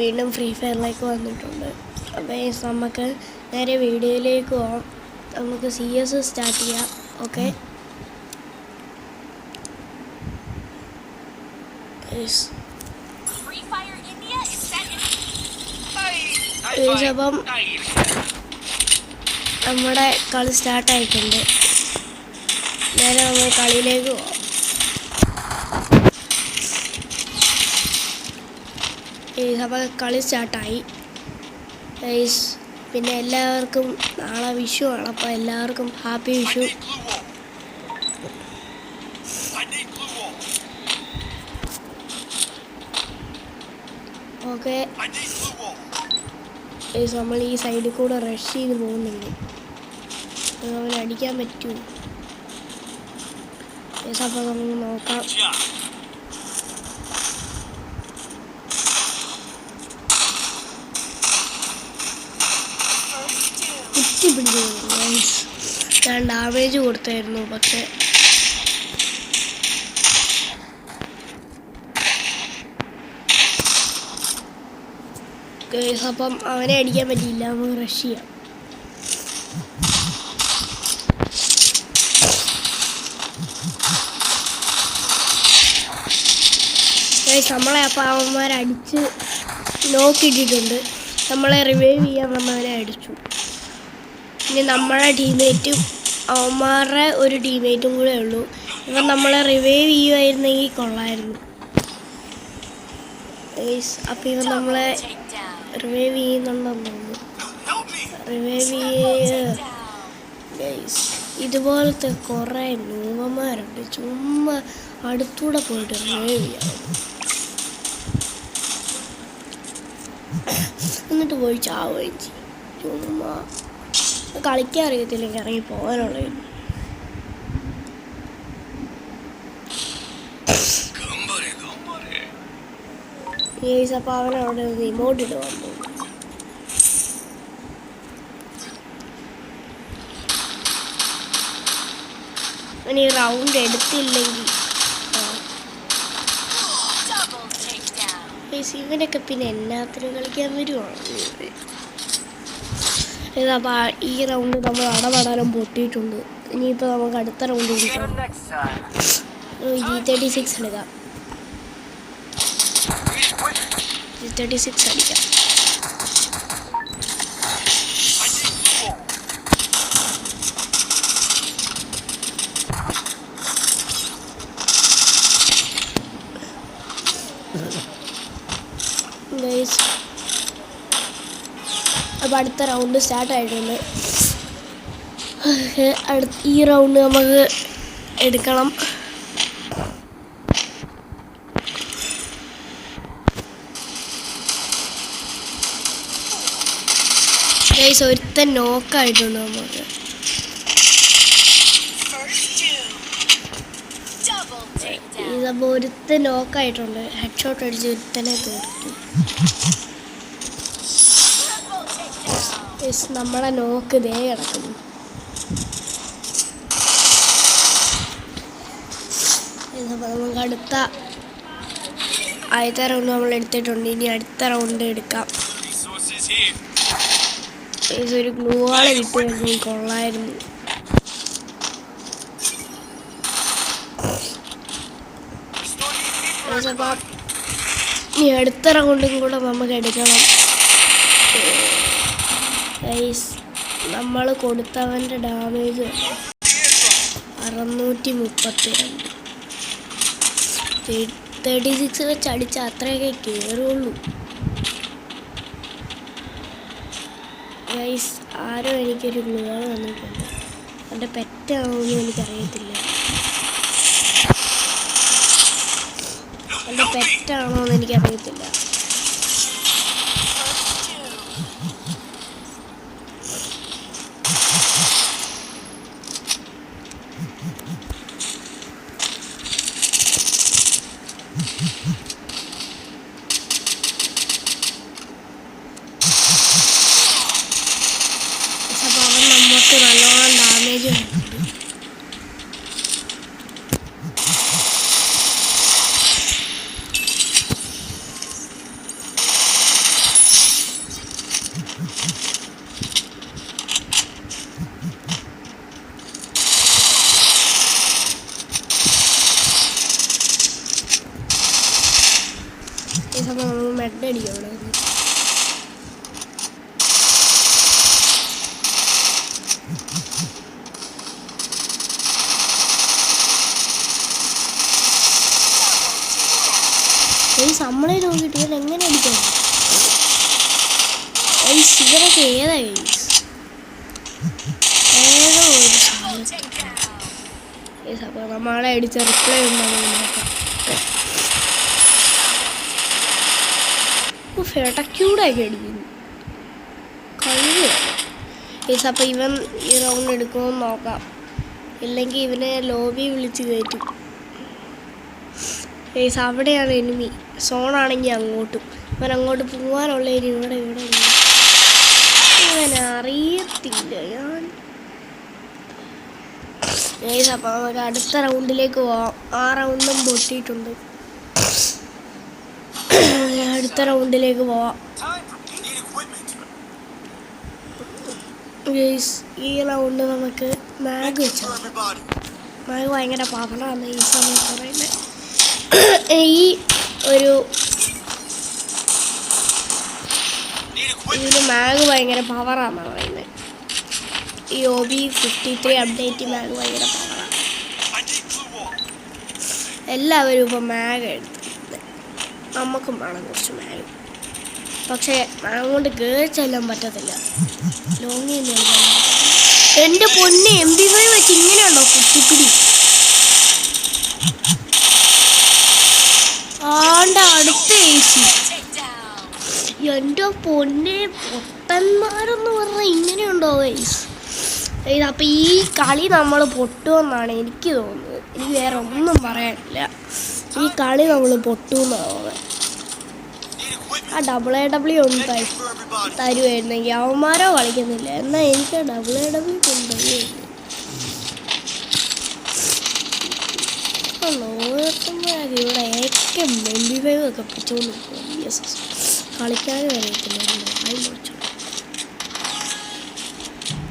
വീണ്ടും ഫ്രീ ഫയറിലേക്ക് വന്നിട്ടുണ്ട്. അപ്പോൾ നമുക്ക് നേരെ വീഡിയോയിലേക്ക് പോകാം. നമുക്ക് CS സ്റ്റാർട്ട് ചെയ്യാം. ഓക്കെ, അപ്പം നമ്മുടെ കളി സ്റ്റാർട്ടായിട്ടുണ്ട്. നേരെ നമ്മൾ കളിയിലേക്ക് പോകാം. അപ്പോൾ കളി സ്റ്റാർട്ടായി. പിന്നെ എല്ലാവർക്കും നാളെ വിഷു ആണ്. അപ്പോൾ എല്ലാവർക്കും ഹാപ്പി വിഷു. ഓക്കെ, നമ്മൾ ഈ സൈഡിൽ കൂടെ റഷ് ചെയ്ത് പോകുന്നുണ്ട്. അവനെ അടിക്കാൻ പറ്റുമോ? അപ്പോൾ നമുക്ക് നോക്കാം. ഞാൻ ഡാമേജ് കൊടുത്തായിരുന്നു, പക്ഷെ അപ്പം അവനെ അടിക്കാൻ പറ്റിയില്ല. നമുക്ക് റഷ് ചെയ്യാം. നമ്മളെ അപ്പം അവന്മാരടിച്ച് നോക്കിയിട്ടിട്ടുണ്ട്. നമ്മളെ റിവൈവ് ചെയ്യാൻ നമ്മളവനെ അടിച്ചു. ഇനി നമ്മളെ ടീമേറ്റും അവന്മാരുടെ ഒരു ടീമേറ്റും കൂടെ ഉള്ളൂ. ഇവൻ നമ്മളെ റിവൈവ് ചെയ്യുമായിരുന്നെങ്കിൽ കൊള്ളായിരുന്നു. അപ്പം ഇവൻ നമ്മളെ റിവൈവ് ചെയ്യുന്നുണ്ടെന്ന് തോന്നുന്നു. റിവൈവ് ഇതുപോലത്തെ കുറേ നൂവന്മാരുണ്ട്. ചുമ്മാ അടുത്തൂടെ പോയിട്ട് റിവൈവ് ചെയ്യാം, എന്നിട്ട് പോയി ചാവുകയും ചെയ്യും. ചുമ്മാ കളിക്കാൻ അറിയത്തില്ലെങ്കിൽ ഇറങ്ങി പോകാനുള്ളതായിരുന്നു. അപ്പോൾ അവനവിടെ ഇമോട്ടിട്ട് വന്നു. ഇനി റൗണ്ട് എടുത്തില്ലെങ്കിൽ ഇവനൊക്കെ പിന്നെ എന്നാത്തിന് കളിക്കാൻ വരുവാണ്. അപ്പോൾ ഈ റൗണ്ട് നമ്മൾ അടപടാനും പൊട്ടിയിട്ടുണ്ട്. ഇനിയിപ്പോൾ നമുക്ക് അടുത്ത റൗണ്ട് കൊടുക്കാം. G36 എടുക്കാം. G36 അടിക്കാം. അപ്പോൾ അടുത്ത റൗണ്ട് സ്റ്റാർട്ടായിട്ടുണ്ട്. ഈ റൗണ്ട് നമുക്ക് എടുക്കണം. ഒരുത്തൻ നോക്കായിട്ടുണ്ട്. നമുക്ക് ഇതപ്പോൾ ഒരുത്തൻ നോക്കായിട്ടുണ്ട്. ഹെഡ് ഷോട്ട് അടിച്ച് ഒരുത്തനെ തീർത്തു. നമ്മളെ നോക്ക് ദേ കിടക്കുന്നു. നമുക്ക് അടുത്ത ആദ്യത്തെ റൗണ്ട് നമ്മൾ എടുത്തിട്ടുണ്ട്. ഇനി അടുത്ത റൗണ്ട് എടുക്കാം. ഒരു ഗ്ലൂ വാൾ കിട്ടിയായിരുന്നു, കൊള്ളായിരുന്നു. അപ്പം ഇനി അടുത്ത റൗണ്ടും കൂടെ നമുക്ക് എടുക്കണം. നമ്മൾ കൊടുത്തവൻ്റെ ഡാമേജ് 632. 36 വെച്ച് അടിച്ച അത്രയൊക്കെ കയറുള്ളൂ. ആരോ എനിക്കൊരു ഗ്ലൂ തന്നിട്ടുണ്ട്. എൻ്റെ പെറ്റാണോന്നും എനിക്കറിയത്തില്ല. എൻ്റെ പെറ്റാണോന്ന് എനിക്കറിയത്തില്ല. നമുക്ക് നല്ലോണം ഡാമേജ് ഉണ്ട്. ഈ സമയം നമ്മൾ മെഡ് അടിക്കും അവിടെ നിന്ന്. നമ്മളെ നോക്കിയിട്ട് ഇവൻ എങ്ങനെ അടിക്കണം? ഇവരൊക്കെ ഏതാ ഏതോ ഒരു അപ്പോൾ നമ്മളെ അടിച്ച റിപ്ലൈ ഉണ്ടാകും നോക്കാം. ഫെട്ടക്യൂടൊക്കെ അടിക്കുന്നു കഴിവ്. അപ്പോൾ ഇവൻ ഈ റൗണ്ട് എടുക്കുമെന്ന് നോക്കാം, ഇല്ലെങ്കിൽ ഇവനെ ലോബി വിളിച്ച് കയറ്റും. അവിടെയാണ് എനിമി, സോണാണെങ്കിൽ അങ്ങോട്ടും. ഇവൻ അങ്ങോട്ട് പോകാനുള്ള ഇവിടെ ഇവൻ അറിയത്തില്ല ഞാൻ. അപ്പോൾ നമുക്ക് അടുത്ത റൗണ്ടിലേക്ക് പോവാം. ആ റൗണ്ടും പൊട്ടിയിട്ടുണ്ട്. അടുത്ത റൗണ്ടിലേക്ക് പോവാം. ഈ റൗണ്ട് നമുക്ക് മാഗ് വെച്ചാൽ മാഗ് ഭയങ്കര പാവണമാണ് ഈ സമയത്ത് പറയുന്നത്. ഈ ഇതിന് മാഗ് ഭയങ്കര പവറാണെന്നാണ് പറയുന്നത്. ഈ OB53 അപ്ഡേറ്റ് മാഗ് ഭയങ്കര പവറാണ്. എല്ലാവരും ഇപ്പോൾ മാഗ് എടുത്തിട്ടുണ്ട്. നമുക്കും വേണം കുറച്ച് മാഗ്. പക്ഷേ മാഗ് കൊണ്ട് കയറി ചെല്ലാൻ പറ്റത്തില്ല. ലോങ്ങിൽ നിന്ന് എൻ്റെ പൊന്നെ MP5 വെച്ച് ഇങ്ങനെയുണ്ടോ കുത്തിപ്പിടി? അടുത്ത എൻ്റെ പൊന്നെ പൊട്ടന്മാരെന്ന് പറഞ്ഞാൽ ഇങ്ങനെയുണ്ടോ ഗൈസ്? അപ്പം ഈ കളി നമ്മൾ പൊട്ടുമെന്നാണ് എനിക്ക് തോന്നുന്നത്. എനിക്ക് വേറെ ഒന്നും പറയാനില്ല. ഈ കളി നമ്മൾ പൊട്ടുമെന്നാണ് തോന്നുന്നത്. ആ AW ഒന്ന് തരുമായിരുന്നെങ്കിൽ. അവന്മാരോ കളിക്കുന്നില്ല, എന്നാൽ എനിക്ക് AW കൊണ്ടുപോയി ഇവിടെ ഏറ്റവും MP5 ഒക്കെ പിടിച്ചുകൊണ്ട് കളിക്കാനും അറിയത്തില്ല.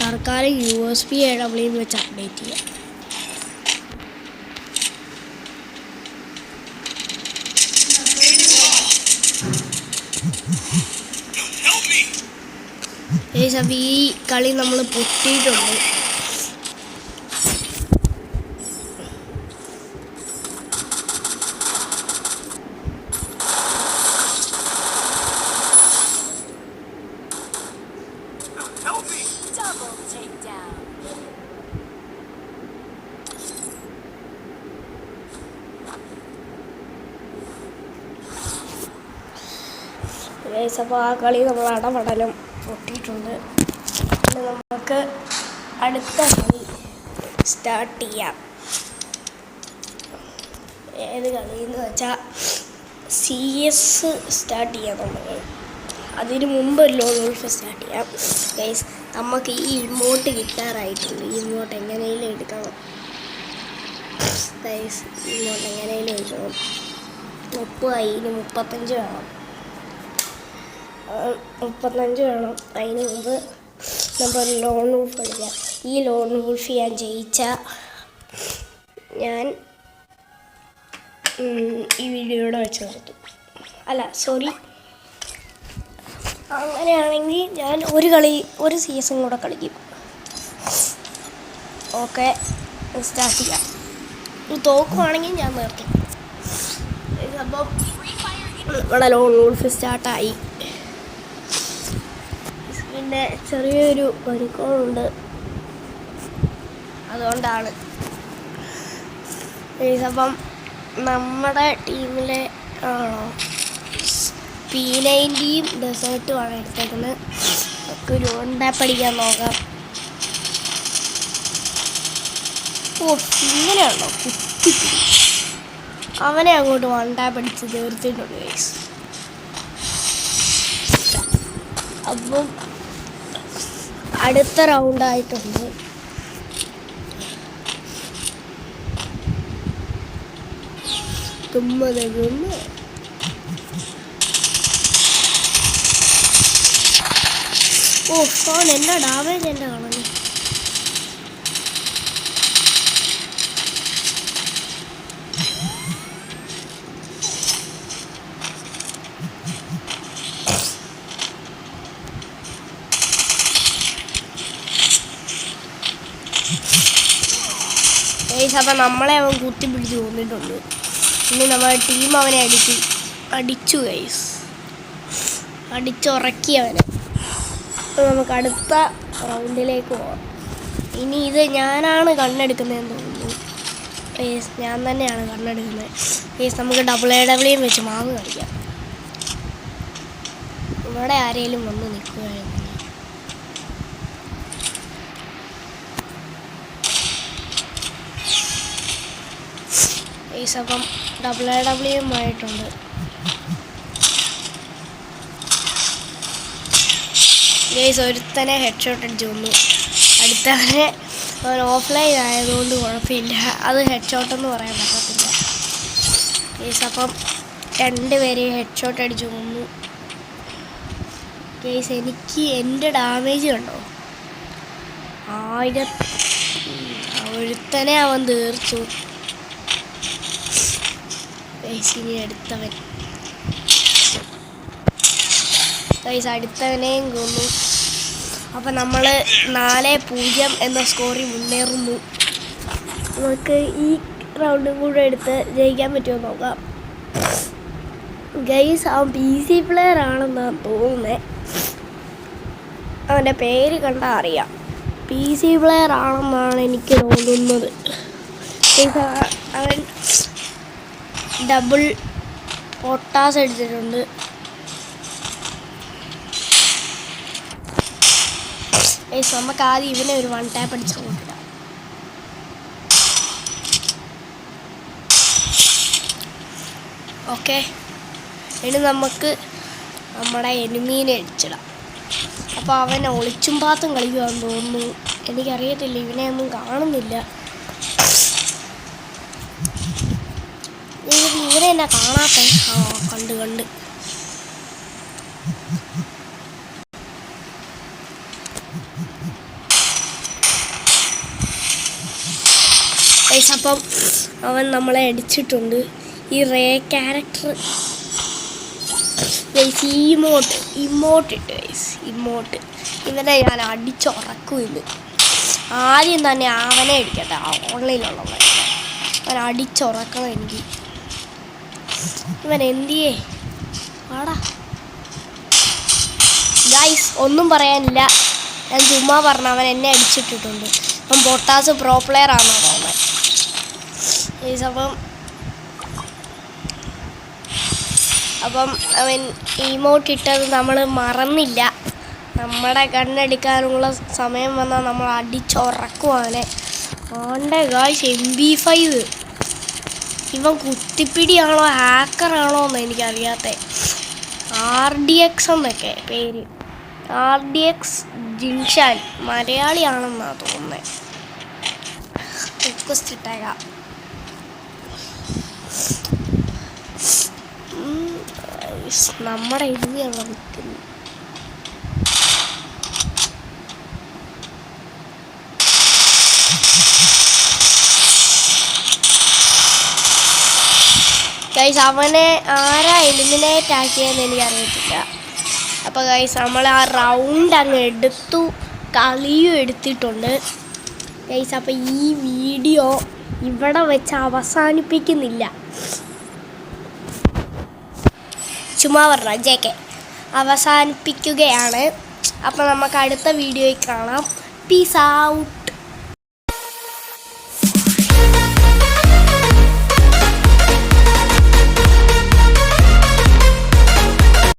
തൽക്കാലം USB AW വെച്ച് അപ്ഡേറ്റ് ചെയ്യാം. ഈ കളി നമ്മൾ പൊട്ടിയിട്ടുണ്ട്. അപ്പോൾ ആ കളി നമ്മൾ അടപടലം പൊട്ടിയിട്ടുണ്ട്. നമുക്ക് അടുത്ത കളി സ്റ്റാർട്ട് ചെയ്യാം. ഏത് കളിയെന്ന് വെച്ചാൽ CS സ്റ്റാർട്ട് ചെയ്യാം. നമുക്ക് അതിന് മുമ്പ് ലോൺ വോൾഫ് സ്റ്റാർട്ട് ചെയ്യാം. ഗൈസ് നമുക്ക് ഈ ഇമോട്ട് കിട്ടാറായിട്ടുണ്ട്. ഈ ഇമോട്ട് എങ്ങനെയും എടുക്കണം ഗൈസ്. ഇമോട്ട് എങ്ങനെയും എടുക്കണം. 30 അതിന് 35 വേണം. 35 വേണം. അതിന് മുമ്പ് നമ്മൾ ലോൺ വോൾഫ് കളിക്കാം. ഈ ലോൺ വോൾഫ് ഞാൻ ജയിച്ചാൽ ഞാൻ ഈ വീഡിയോയുടെ വെച്ച് നിർത്തും. അല്ല സോറി, അങ്ങനെയാണെങ്കിൽ ഞാൻ ഒരു സീസൺ കൂടെ കളിക്കും. ഓക്കെ, സ്റ്റാർട്ട് ചെയ്യാം. തോക്കുവാണെങ്കിൽ ഞാൻ നിർത്തും. അപ്പം ഇവിടെ ലോൺ വോൾഫ് സ്റ്റാർട്ടായി. പിന്നെ ചെറിയൊരു പരിക്കോളുണ്ട്, അതുകൊണ്ടാണ്. അപ്പം നമ്മുടെ ടീമിലെ P90 ഡെസേർട്ടുമാണ് എടുത്തേക്കുന്നത്. നമുക്ക് ഒരു ടാപ്പ് അടിക്കാൻ നോക്കാം. ഇങ്ങനെയാണോ കുത്തി? അവനെ അങ്ങോട്ട് 1 ടാപ്പ് അടിച്ച് തീർത്തിട്ടുണ്ട് ഗൈസ്. അപ്പം അടുത്ത റൗണ്ടായിട്ടുണ്ട്. ഫോൺ എന്നാ ഡാമേജ് എൻ്റെ കാണുന്നു. ഗൈസ് അപ്പം നമ്മളെ അവൻ കുത്തി പിടിച്ച് കൊന്നിട്ടുണ്ട്. ഇനി നമ്മുടെ ടീം അവനെ അടിച്ചു ഗൈസ്, അടിച്ചുറക്കി അവനെ. അപ്പോൾ നമുക്ക് അടുത്ത റൗണ്ടിലേക്ക് പോകാം. ഇനി ഇത് ഞാനാണ് കണ്ണെടുക്കുന്നതെന്ന് തോന്നുന്നു. ഗൈസ് ഞാൻ തന്നെയാണ് കണ്ണെടുക്കുന്നത്. ഗൈസ് നമുക്ക് WWE വെച്ച് മാവ് കളിക്കാം. ഇവിടെ ആരെങ്കിലും വന്ന് നിൽക്കുകയായിരുന്നു. ഗൈസ് അപ്പം WWE ആയിട്ടുണ്ട്. ഗൈസ് ഒരുത്തനെ ഹെഡ് ഷോട്ട് അടിച്ചു വന്നു. അടുത്തവനെ അവൻ ഓഫ്ലൈൻ ആയതുകൊണ്ട് കുഴപ്പമില്ല, അത് ഹെഡ് ഷോട്ടെന്ന് പറയാൻ പറ്റത്തില്ല. ഗൈസ് അപ്പം 2 പേരെ ഹെഡ് ഷോട്ട് അടിച്ചു വന്നു. ഗൈസ് എനിക്ക് എൻ്റെ ഡാമേജ് കണ്ടോ, 1000. ഒരുത്തനെ അവൻ തീർച്ചു. ഗൈസ് ഇനി അടുത്തവൻ. ഗൈസ് അടുത്തവനെയും കൊന്നു. അപ്പം നമ്മൾ 4-0 എന്ന സ്കോറിൽ മുന്നേറുന്നു. നമുക്ക് ഈ റൗണ്ടും കൂടെ എടുത്ത് ജയിക്കാൻ പറ്റുമോ നോക്കാം. ഗൈസ് അവൻ PC പ്ലെയർ ആണെന്നാണ് തോന്നുന്നത്. അവൻ്റെ പേര് കണ്ടാൽ അറിയാം, PC പ്ലെയർ ആണെന്നാണ് എനിക്ക് തോന്നുന്നത്. അവൻ ഡബിൾ പൊട്ടാസ് അടിച്ചിട്ടുണ്ട്. നമുക്ക് ആദ്യം ഇവനെ ഒരു 1 ടാപ്പ് അടിച്ച് കൊടുക്കാം. ഓക്കെ, ഇനി നമുക്ക് നമ്മുടെ എനിമീനെ അടിച്ചിടാം. അപ്പോൾ അവൻ ഒളിച്ചും പാത്തും കളിക്കുവാന്ന് തോന്നുന്നു, എനിക്കറിയത്തില്ല, ഇവനെ ഒന്നും കാണുന്നില്ല. ഇവനെ എന്നാ കാണാത്ത? കണ്ട് അപ്പം അവൻ നമ്മളെ അടിച്ചിട്ടുണ്ട്. ഈ റേ ക്യാരക്ടർ ഇമോട്ട് ഇവനെ ഞാൻ അടിച്ചുറക്കുമില്ല. ആദ്യം തന്നെ അവനെ അടിക്കട്ടെ, ഓൺലൈനിലുള്ളവൻ. അവൻ അടിച്ചുറക്കണം എനിക്ക്. ഇവൻ എന്തിയേ ആടാ. ഗൈസ് ഒന്നും പറയാനില്ല, ഞാൻ ചുമ്മാ പറഞ്ഞ അവൻ എന്നെ അടിച്ചിട്ടിട്ടുണ്ട്. അപ്പം പൊട്ടാസ് പ്രോ പ്ലെയർ ആണെന്ന് തോന്നുന്നത്. ഗൈസ് അപ്പം അവൻ ഇമോട്ട് ഇട്ടത് നമ്മൾ മറന്നില്ല. നമ്മുടെ കണ്ണെടുക്കാനുള്ള സമയം വന്നാൽ നമ്മൾ അടിച്ചുറക്കും അവനെ. Guys MP5. ഇവൻ കുത്തിപ്പിടിയാണോ ഹാക്കറാണോ എന്ന് എനിക്കറിയാത്ത. RDX എന്നൊക്കെ പേര്, RDX ജിൻഷാൻ, മലയാളിയാണെന്നാണ് തോന്നുന്നത്. റിക്വസ്റ്റ് ഇട്ടേക്കാം. നമ്മുടെ ഇതിനെയാണ് നിൽക്കുന്നത്. ഗൈസ് അവനെ ആരാ എലിമിനേറ്റ് ആക്കിയതെന്ന് എനിക്കറിയത്തില്ല. അപ്പോൾ ഗൈസ് നമ്മൾ ആ റൗണ്ട് അങ്ങ് എടുത്തു, കളിയും എടുത്തിട്ടുണ്ട് ഗൈസ്. അപ്പോൾ ഈ വീഡിയോ ഇവിടെ വെച്ച് അവസാനിപ്പിക്കുന്നില്ല, ചുമ്മാ പറഞ്ഞ JK അവസാനിപ്പിക്കുകയാണ്. അപ്പോൾ നമുക്ക് അടുത്ത വീഡിയോയിൽ കാണാം. Peace out.